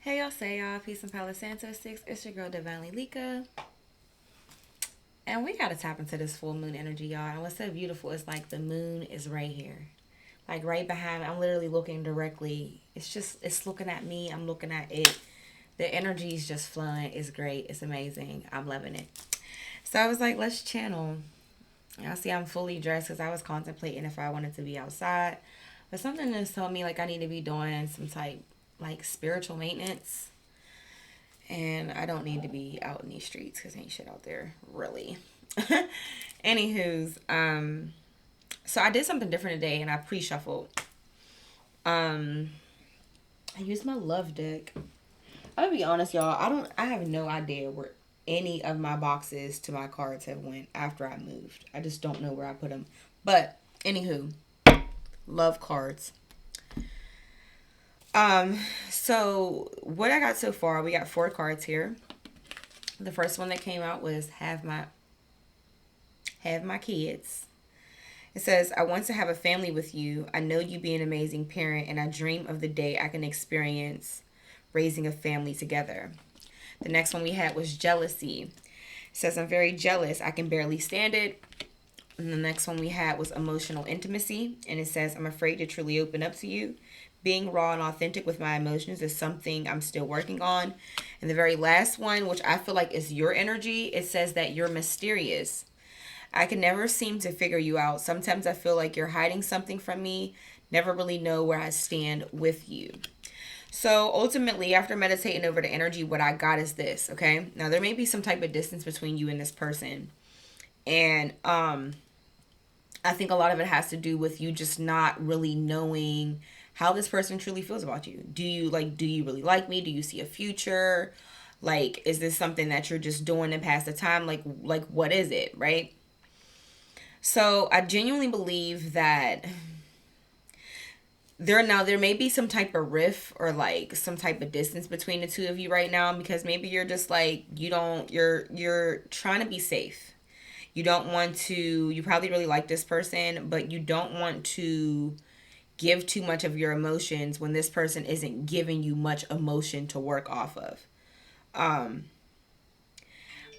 Hey y'all, say y'all, peace and Palo Santo Six. It's your girl Divinely Lika. And we gotta tap into this full moon energy, y'all. And what's so beautiful is like the moon is right here. Like right behind me. I'm literally looking directly. It's looking at me. I'm looking at it. The energy is just flowing. It's great. It's amazing. I'm loving it. So I was like, let's channel. Y'all see I'm fully dressed because I was contemplating if I wanted to be outside. But something just told me like I need to be doing some type like spiritual maintenance. And I don't need to be out in these streets because ain't shit out there, really. Anywho's, so I did something different today and I pre-shuffled. Um, I used my love deck. I'll be honest, y'all. I have no idea where any of my boxes to my cards have went after I moved. I just don't know where I put them. But anywho, love cards. So what I got so far, we got 4 cards here. The first one that came out was have my kids. It says, I want to have a family with you. I know you be an amazing parent, and I dream of the day I can experience raising a family together. The next one we had was jealousy. It says, I'm very jealous. I can barely stand it. And the next one we had was emotional intimacy. And it says, I'm afraid to truly open up to you. Being raw and authentic with my emotions is something I'm still working on. And the very last one, which I feel like is your energy, it says that you're mysterious. I can never seem to figure you out. Sometimes I feel like you're hiding something from me. Never really know where I stand with you. So ultimately, after meditating over the energy, what I got is this, okay? Now, there may be some type of distance between you and this person. And I think a lot of it has to do with you just not really knowing how this person truly feels about you. Do you really like me? Do you see a future? Like, is this something that you're just doing to pass the time? Like what is it, right? So I genuinely believe that there may be some type of rift or like some type of distance between the two of you right now, because maybe you're just like you're trying to be safe. You don't want to, you probably really like this person, but you don't want to give too much of your emotions when this person isn't giving you much emotion to work off of. Um,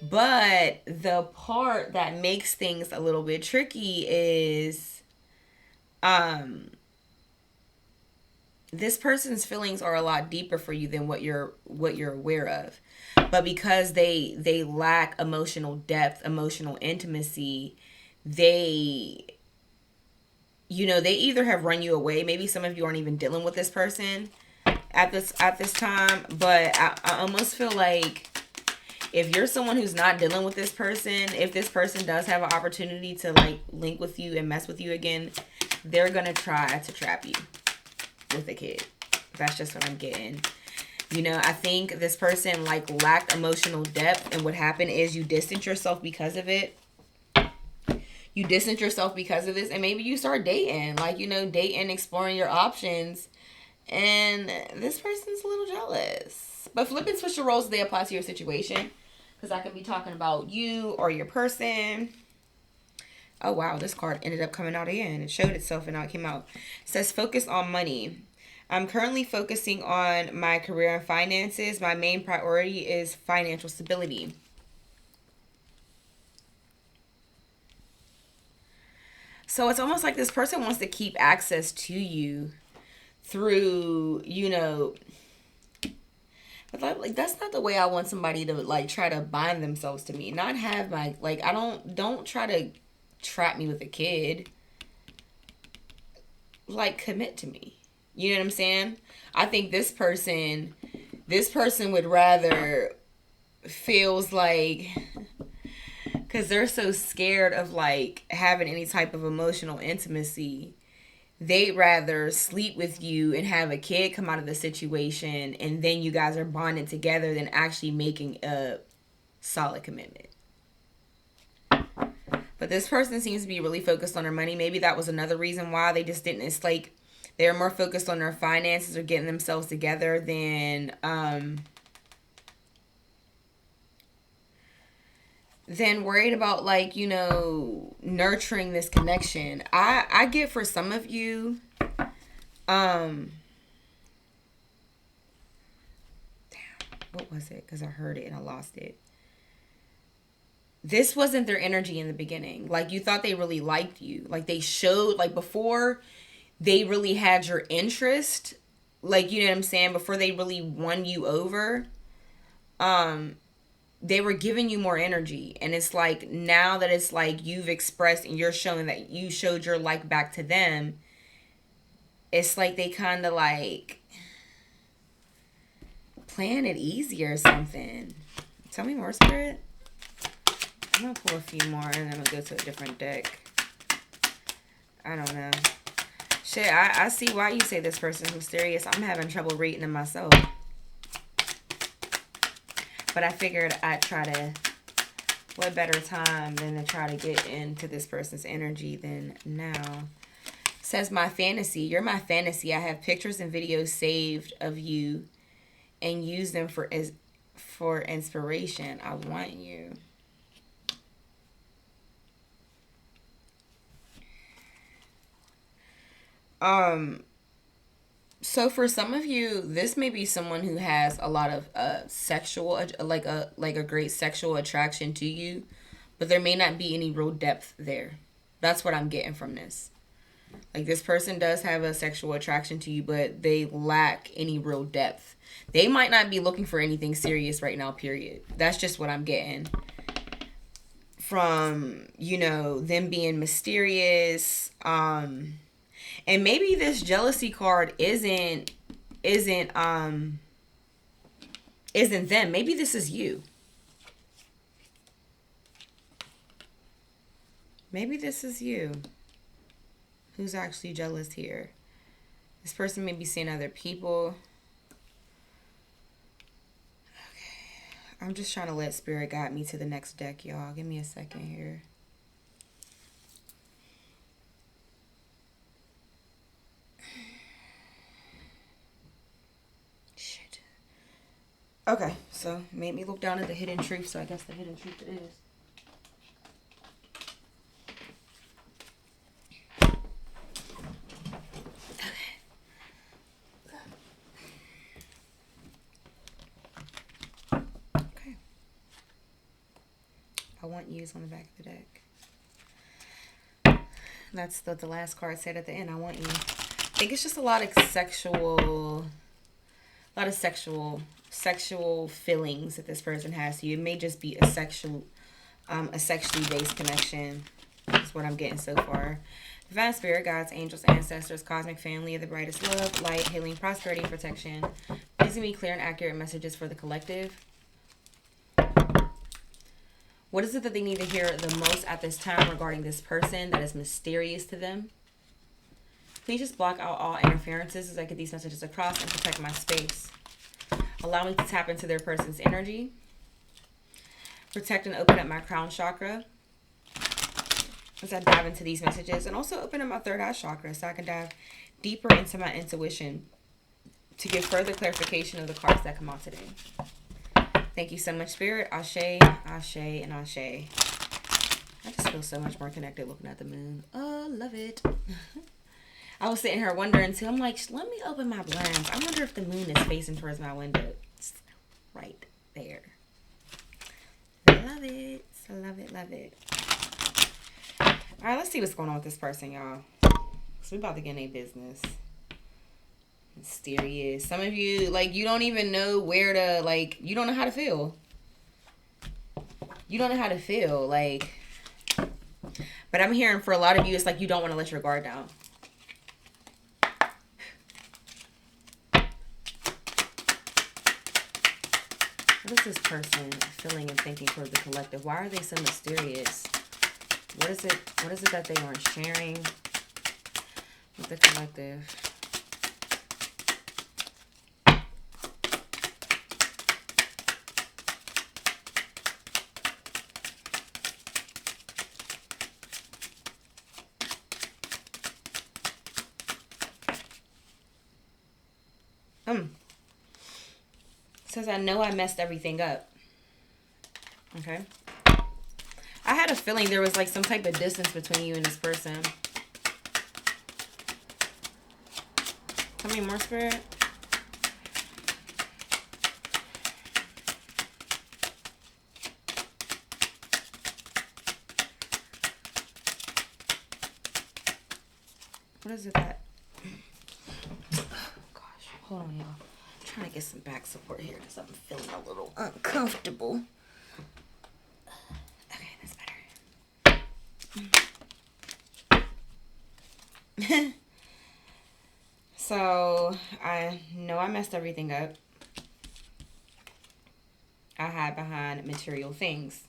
but the part that makes things a little bit tricky is um this person's feelings are a lot deeper for you than what you're aware of. But because they lack emotional depth, emotional intimacy, they they either have run you away. Maybe some of you aren't even dealing with this person at this time, but I almost feel like if you're someone who's not dealing with this person, if this person does have an opportunity to like link with you and mess with you again, they're gonna try to trap you with a kid. That's just what I'm getting. I think this person like lacked emotional depth, and what happened is you distance yourself because of it. You distance yourself because of this, and maybe you start dating, like dating, exploring your options, and this person's a little jealous. But flip and switch the roles, they apply to your situation, because I could be talking about you or your person. Oh wow, this card ended up coming out again. It showed itself and now it came out. It says focus on money. I'm currently focusing on my career and finances. My main priority is financial stability. So it's almost like this person wants to keep access to you through, but like that's not the way I want somebody to like try to bind themselves to me. Not have my like I don't try to trap me with a kid. Like commit to me. You know what I'm saying? I think this person would rather feels like because they're so scared of like having any type of emotional intimacy, they'd rather sleep with you and have a kid come out of the situation and then you guys are bonded together than actually making a solid commitment. But this person seems to be really focused on their money. Maybe that was another reason why they just didn't. It's like they're more focused on their finances or getting themselves together than worried about like nurturing this connection. I get for some of you, um What was it? Because I heard it and I lost it. This wasn't their energy in the beginning. Like, you thought they really liked you. Like, they showed, like, before they really had your interest, like, you know what I'm saying, before they really won you over, they were giving you more energy. And it's like, now that it's like you've expressed and you're showing that you showed your like back to them, it's like they kind of like playing it easy or something. Tell me more, Spirit. I'm gonna pull a few more and then I'm gonna go to a different deck. I don't know. Shit, I see why you say this person's mysterious. I'm having trouble reading them myself. But I figured I'd try to, what better time than to try to get into this person's energy than now. Says, my fantasy. You're my fantasy. I have pictures and videos saved of you and use them for inspiration. I want you. So for some of you, this may be someone who has a lot of sexual, like a great sexual attraction to you, but there may not be any real depth there. That's what I'm getting from this. Like, this person does have a sexual attraction to you, but they lack any real depth. They might not be looking for anything serious right now, period. That's just what I'm getting from, you know, them being mysterious. And maybe this jealousy card isn't them. Maybe this is you. Maybe this is you who's actually jealous here. This person may be seeing other people. Okay. I'm just trying to let Spirit guide me to the next deck, y'all. Give me a second here. Shit. Okay, so made me look down at the hidden truth, so I guess the hidden truth it is. I want yous on the back of the deck. That's the last card said at the end. I want you. I think it's just a lot of sexual feelings that this person has to you. It may just be a sexually based connection. That's what I'm getting so far. Divine Spirit, God's angels, ancestors, cosmic family of the brightest love, light, healing, prosperity, and protection. Please give me clear and accurate messages for the collective. What is it that they need to hear the most at this time regarding this person that is mysterious to them? Please just block out all interferences as I get these messages across and protect my space. Allow me to tap into their person's energy. Protect and open up my crown chakra as I dive into these messages. And also open up my third eye chakra so I can dive deeper into my intuition to give further clarification of the cards that come out today. Thank you so much, Spirit. Ashe, Ashe, and Ashe. I just feel so much more connected looking at the moon. Oh, love it. I was sitting here wondering, too. I'm like, let me open my blinds. I wonder if the moon is facing towards my window. It's right there. Love it. Love it, love it. All right, let's see what's going on with this person, y'all. So we about to get in a business. Mysterious. Some of you, like, you don't even know where to, like, you don't know how to feel. You don't know how to feel, like, but I'm hearing for a lot of you, it's like you don't want to let your guard down. What is this person feeling and thinking towards the collective? Why are they so mysterious? What is it that they aren't sharing with the collective? Says, I know I messed everything up. Okay. I had a feeling there was like some type of distance between you and this person. Tell me more, Spirit. What is it that? Oh, gosh, hold on, y'all. I'm trying to get some back support here because I'm feeling a little uncomfortable. Okay, that's better. So, I know I messed everything up. I hide behind material things.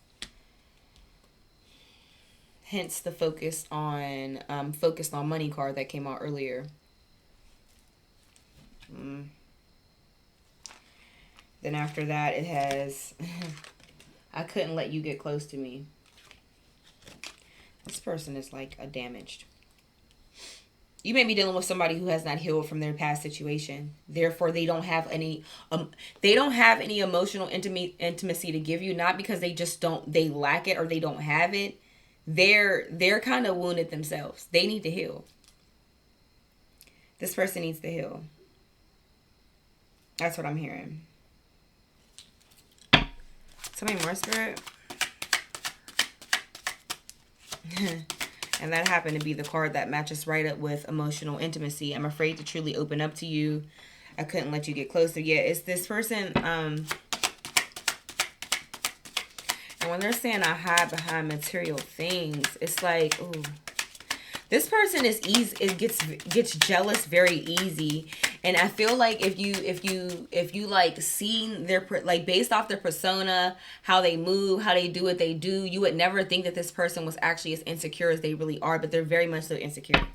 Hence the focused on money card that came out earlier. Then after that, it has, I couldn't let you get close to me. This person is like a damaged. You may be dealing with somebody who has not healed from their past situation. Therefore, they don't have any emotional intimacy to give you. Not because they lack it or they don't have it. They're kind of wounded themselves. They need to heal. This person needs to heal. That's what I'm hearing. Something more, Spirit. And that happened to be the card that matches right up with emotional intimacy. I'm afraid to truly open up to you. I couldn't let you get closer. Yeah, it's this person. And when they're saying I hide behind material things, it's like, ooh. This person is easy. It gets jealous very easy, and I feel like if you like seen their like based off their persona, how they move, how they do what they do, you would never think that this person was actually as insecure as they really are, but they're very much so insecure.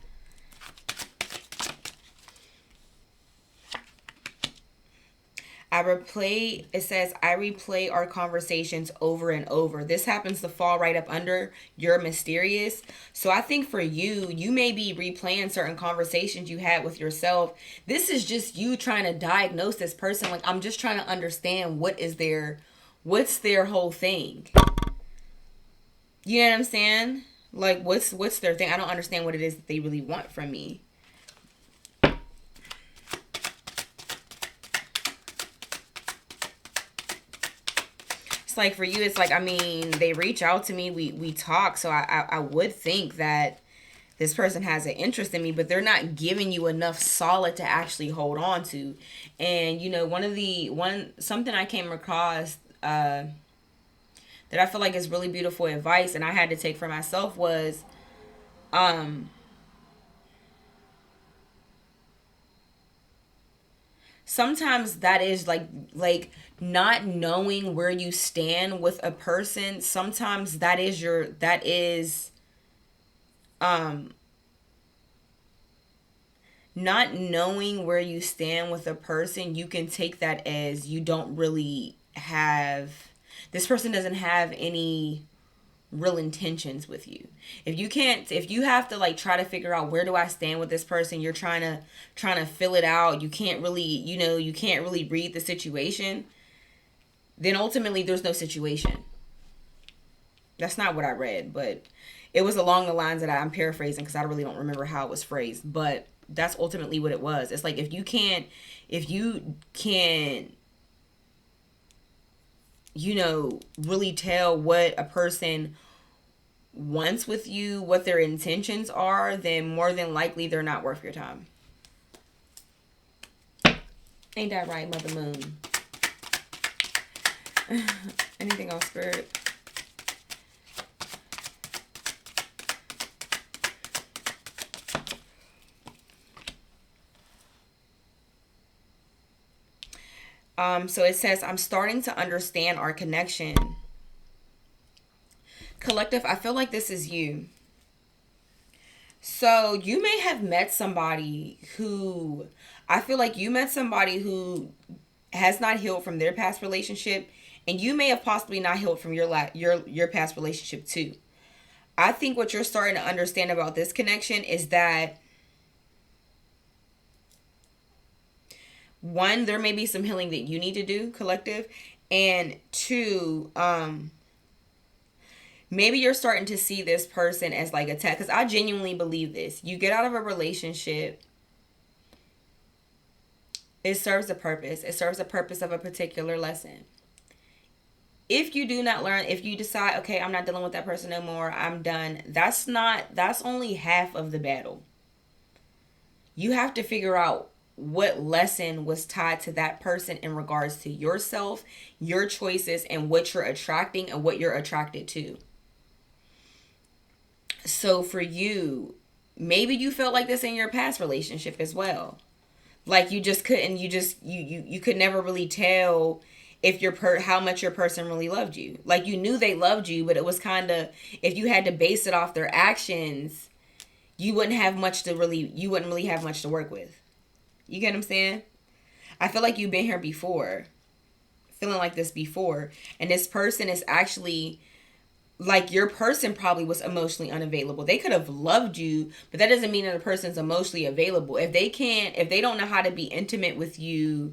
It says, I replay our conversations over and over. This happens to fall right up under you're mysterious. So I think for you, you may be replaying certain conversations you had with yourself. This is just you trying to diagnose this person. Like, I'm just trying to understand what's their whole thing. You know what I'm saying? Like, what's their thing? I don't understand what it is that they really want from me. Like for you, it's like, I mean, they reach out to me, we talk, so I would think that this person has an interest in me, but they're not giving you enough solid to actually hold on to. And you know, something I came across that I feel like is really beautiful advice, and I had to take for myself was sometimes that is like not knowing where you stand with a person. Sometimes that is not knowing where you stand with a person. You can take that as you don't really have, this person doesn't have any real intentions with you. If you have to like try to figure out where do I stand with this person, you're trying to fill it out, you can't really, you can't really read the situation, then ultimately there's no situation. That's not what I read, but it was along the lines that I'm paraphrasing because I really don't remember how it was phrased, but that's ultimately what it was. It's like if you can't really tell what a person wants with you, what their intentions are, then more than likely they're not worth your time. Ain't that right, Mother Moon? Anything else, Spirit? So it says, I'm starting to understand our connection. Collective, I feel like this is you. So you may have met somebody who, I feel like you met somebody who has not healed from their past relationship, and you may have possibly not healed from your past relationship too. I think what you're starting to understand about this connection is that, one, there may be some healing that you need to do, collective, and two, maybe you're starting to see this person as like a test. Because I genuinely believe this. You get out of a relationship, it serves a purpose. It serves a purpose of a particular lesson. If you do not learn, if you decide, okay, I'm not dealing with that person no more, I'm done, that's only half of the battle. You have to figure out what lesson was tied to that person in regards to yourself, your choices, and what you're attracting and what you're attracted to. So for you, maybe you felt like this in your past relationship as well. Like you just couldn't, you could never really tell if how much your person really loved you. Like you knew they loved you, but it was kind of, if you had to base it off their actions, you wouldn't really have much to work with. You get what I'm saying? I feel like you've been here before, feeling like this before, and this person is actually, like, your person probably was emotionally unavailable. They could have loved you, but that doesn't mean that a person's emotionally available. If they don't know how to be intimate with you,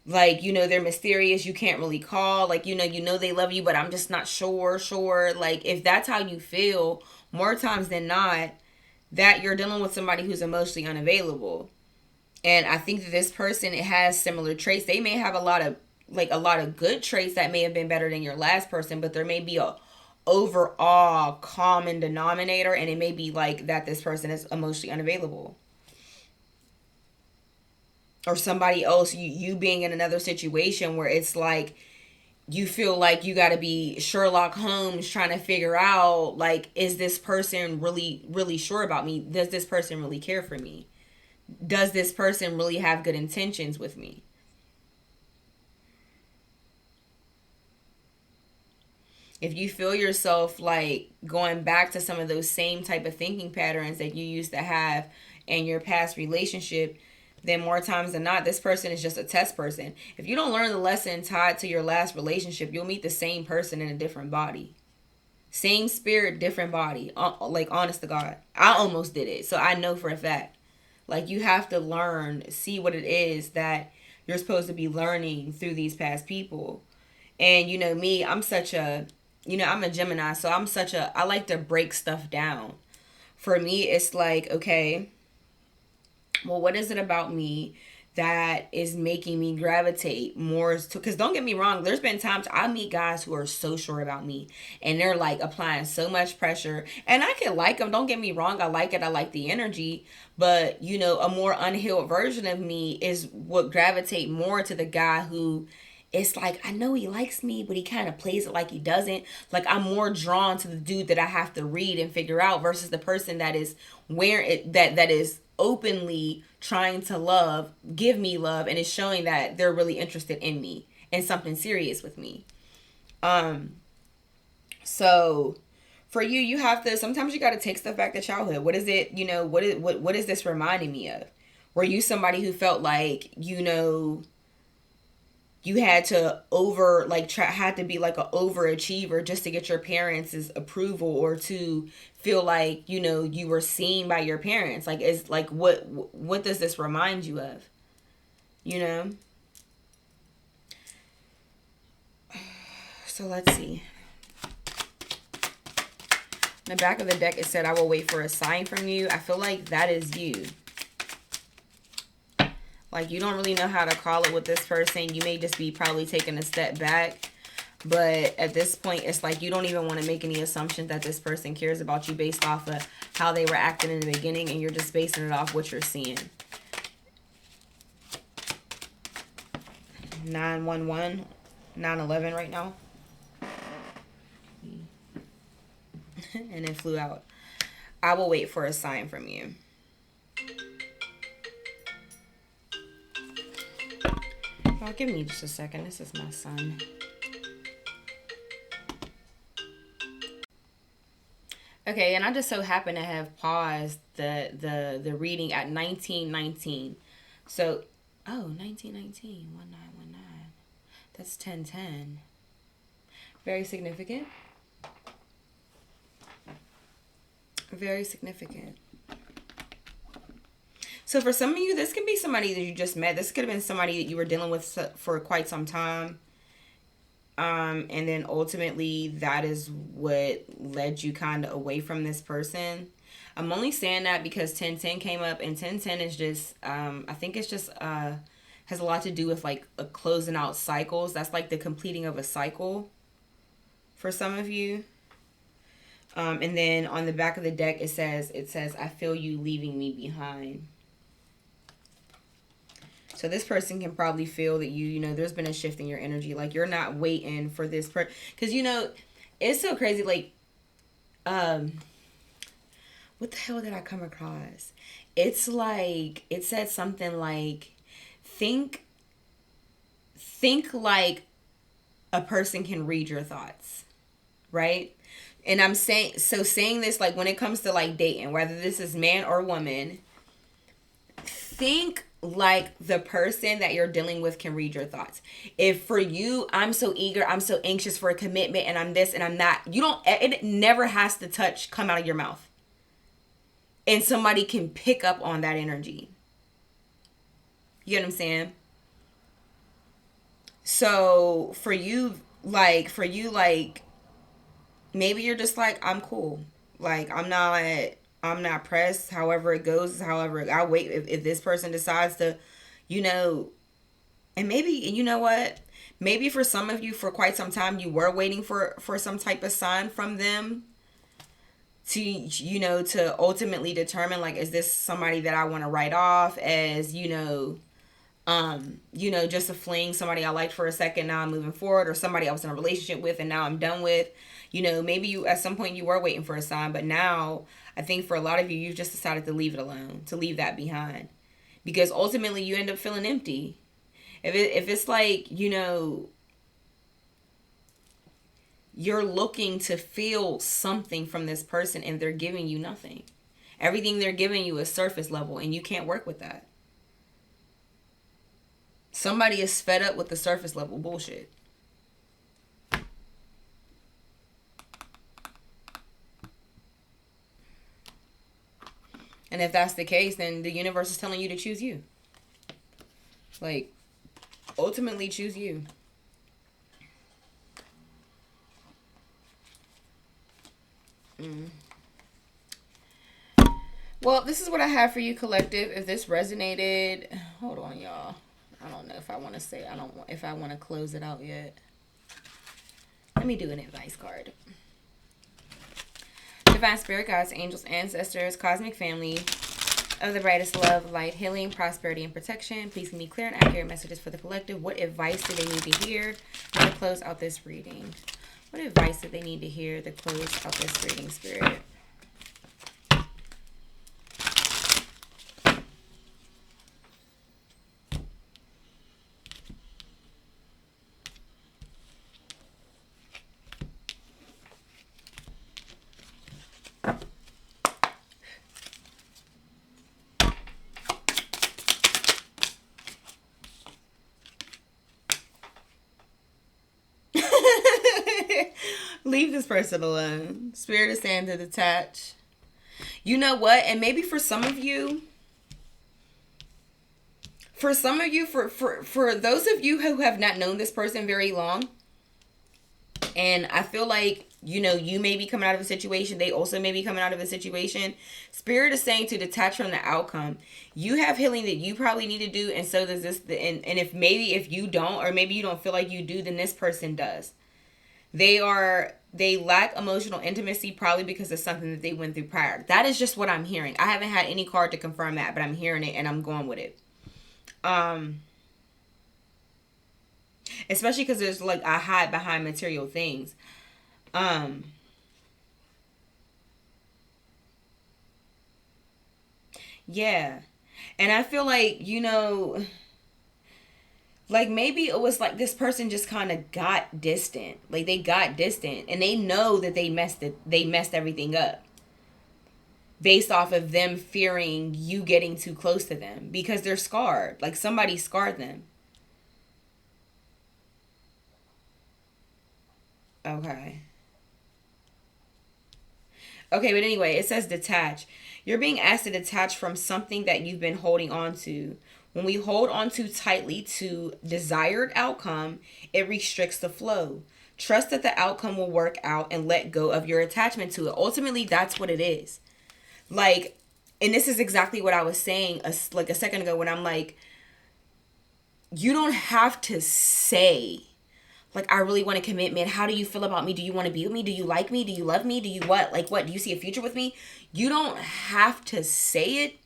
like, they're mysterious, you can't really call, like, they love you, but I'm just not sure. Like, if that's how you feel, more times than not, that you're dealing with somebody who's emotionally unavailable. And I think that this person, it has similar traits. They may have a lot of good traits that may have been better than your last person, but there may be a overall common denominator, and it may be like that this person is emotionally unavailable. Or somebody else, you being in another situation where it's like you feel like you got to be Sherlock Holmes trying to figure out, like, is this person really sure about me? Does this person really care for me? Does this person really have good intentions with me? If you feel yourself like going back to some of those same type of thinking patterns that you used to have in your past relationship, then more times than not, this person is just a test person. If you don't learn the lesson tied to your last relationship, you'll meet the same person in a different body. Same spirit, different body. Like, honest to God. I almost did it, so I know for a fact. Like, you have to learn, see what it is that you're supposed to be learning through these past people. And me, I'm a Gemini, so I like to break stuff down. For me, it's like, okay, well, what is it about me that is making me gravitate more to, because don't get me wrong, there's been times I meet guys who are so sure about me, and they're like applying so much pressure, and I can like them, don't get me wrong, I like it, I like the energy, but a more unhealed version of me is what gravitate more to the guy who, it's like, I know he likes me, but he kind of plays it like he doesn't. Like, I'm more drawn to the dude that I have to read and figure out versus the person that is where it that is openly trying to give me love, and is showing that they're really interested in me and something serious with me. So for you, you have to, sometimes you got to take stuff back to childhood. What is it, what is this reminding me of? Were you somebody who felt like, you had to had to be like an overachiever just to get your parents' approval, or to feel like you were seen by your parents? Like, is like, what does this remind you of? you know so let's see. In the back of the deck, it said, I will wait for a sign from you. I feel like that is you. Like, you don't really know how to call it with this person. You may just be probably taking a step back. But at this point, it's like you don't even want to make any assumptions that this person cares about you based off of how they were acting in the beginning. And you're just basing it off what you're seeing. 911, 911 right now. And it flew out. I will wait for a sign from you. Oh, give me just a second. This is my son. Okay, and I just so happen to have paused the reading at 1919. So, 1919, 1919. That's 1010. Very significant. Very significant. So for some of you, this can be somebody that you just met. This could have been somebody that you were dealing with for quite some time. And then ultimately, that is what led you kind of away from this person. I'm only saying that because 1010 came up, and 1010 is just, I think it's just, has a lot to do with like a closing out cycles. That's like the completing of a cycle for some of you. And then on the back of the deck, it says, I feel you leaving me behind. So this person can probably feel that you know, there's been a shift in your energy. Like you're not waiting for this person. Because, you know, it's so crazy. Like, um, what the hell did I come across? It's like, it said something like, think, think like a person can read your thoughts, right? And I'm saying, so saying this, like when it comes to like dating, whether this is man or woman, think like the person that you're dealing with can read your thoughts. If for you, I'm so eager, I'm so anxious for a commitment, and I'm this and I'm that, you don't, it never has to come out of your mouth. And somebody can pick up on that energy. You know what I'm saying? So for you, maybe you're just like, I'm cool. Like I'm not pressed. However it goes, however I wait. If this person decides to, you know, and maybe, you know what? Maybe for some of you, for quite some time, you were waiting for some type of sign from them to, you know, to ultimately determine, like, is this somebody that I want to write off as, you know, just a fling, somebody I liked for a second, now I'm moving forward, or somebody I was in a relationship with and now I'm done with. You know, maybe you, at some point you were waiting for a sign, but now I think for a lot of you, you've just decided to leave it alone, to leave that behind, because ultimately you end up feeling empty. If it's like, you know, you're looking to feel something from this person and they're giving you nothing. Everything they're giving you is surface level and you can't work with that. Somebody is fed up with the surface level bullshit. And if that's the case, then the universe is telling you to choose you. Like, ultimately choose you. Well, this is what I have for you, collective. If this resonated, hold on, y'all. I don't know if I want to say, I don't want, if I want to close it out yet. Let me do an advice card. Divine spirit guides, angels, ancestors, cosmic family of the brightest love, light, healing, prosperity, and protection. Please give me clear and accurate messages for the collective. What advice do they need to hear to close out this reading? What advice do they need to hear to close out this reading, spirit? Leave this person alone. Spirit is saying to detach. You know what? And maybe for some of you, for those of you who have not known this person very long, and I feel like, you know, you may be coming out of a situation, they also may be coming out of a situation. Spirit is saying to detach from the outcome. You have healing that you probably need to do, and so does this. And if you don't, or maybe you don't feel like you do, then this person does. They lack emotional intimacy, probably because of something that they went through prior. That is just what I'm hearing. I haven't had any card to confirm that, but I'm hearing it and I'm going with it. Especially because there's like a hide behind material things. Yeah. And I feel like, you know, like maybe it was like this person just kind of got distant. Like they got distant and they know that they messed everything up based off of them fearing you getting too close to them because they're scarred. Like somebody scarred them. Okay. Okay, but anyway, it says detach. You're being asked to detach from something that you've been holding on to. When we hold on too tightly to desired outcome, it restricts the flow. Trust that the outcome will work out and let go of your attachment to it. Ultimately, that's what it is. Like, and this is exactly what I was saying like a second ago when I'm like, you don't have to say, like, I really want a commitment. How do you feel about me? Do you want to be with me? Do you like me? Do you love me? Do you what? Like, what? Do you see a future with me? You don't have to say it.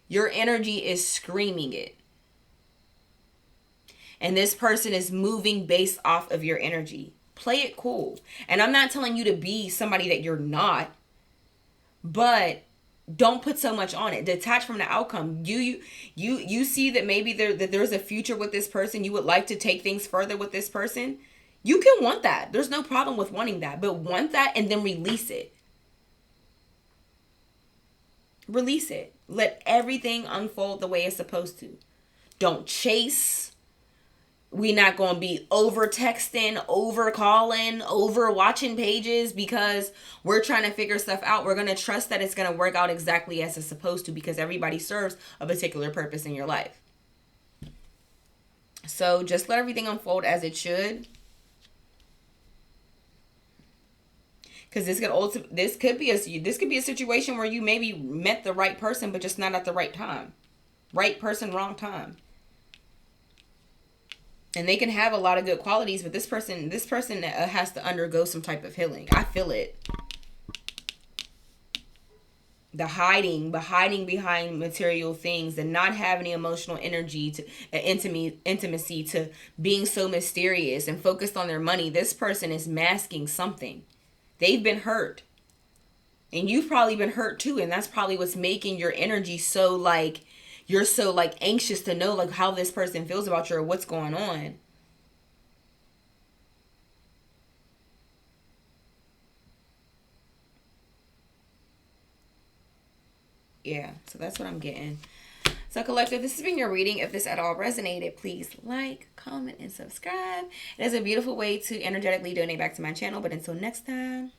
Your energy is screaming it. And this person is moving based off of your energy. Play it cool. And I'm not telling you to be somebody that you're not, but don't put so much on it. Detach from the outcome. You see that maybe there's a future with this person. You would like to take things further with this person. You can want that. There's no problem with wanting that, but want that and then release it. Release it. Let everything unfold the way it's supposed to. Don't chase. We not going to be over texting, over calling, over watching pages because we're trying to figure stuff out. We're going to trust that it's going to work out exactly as it's supposed to because everybody serves a particular purpose in your life. So just let everything unfold as it should. Because this could be a situation where you maybe met the right person, but just not at the right time. Right person, wrong time. And they can have a lot of good qualities, but this person has to undergo some type of healing. I feel it. The hiding behind material things and not having any emotional energy to intimacy to being so mysterious and focused on their money. This person is masking something. They've been hurt. And you've probably been hurt too. And that's probably what's making your energy so like, you're so like anxious to know like how this person feels about you or what's going on. Yeah, so that's what I'm getting. So collective, this has been your reading. If this at all resonated, please like, comment, and subscribe. It is a beautiful way to energetically donate back to my channel. But until next time.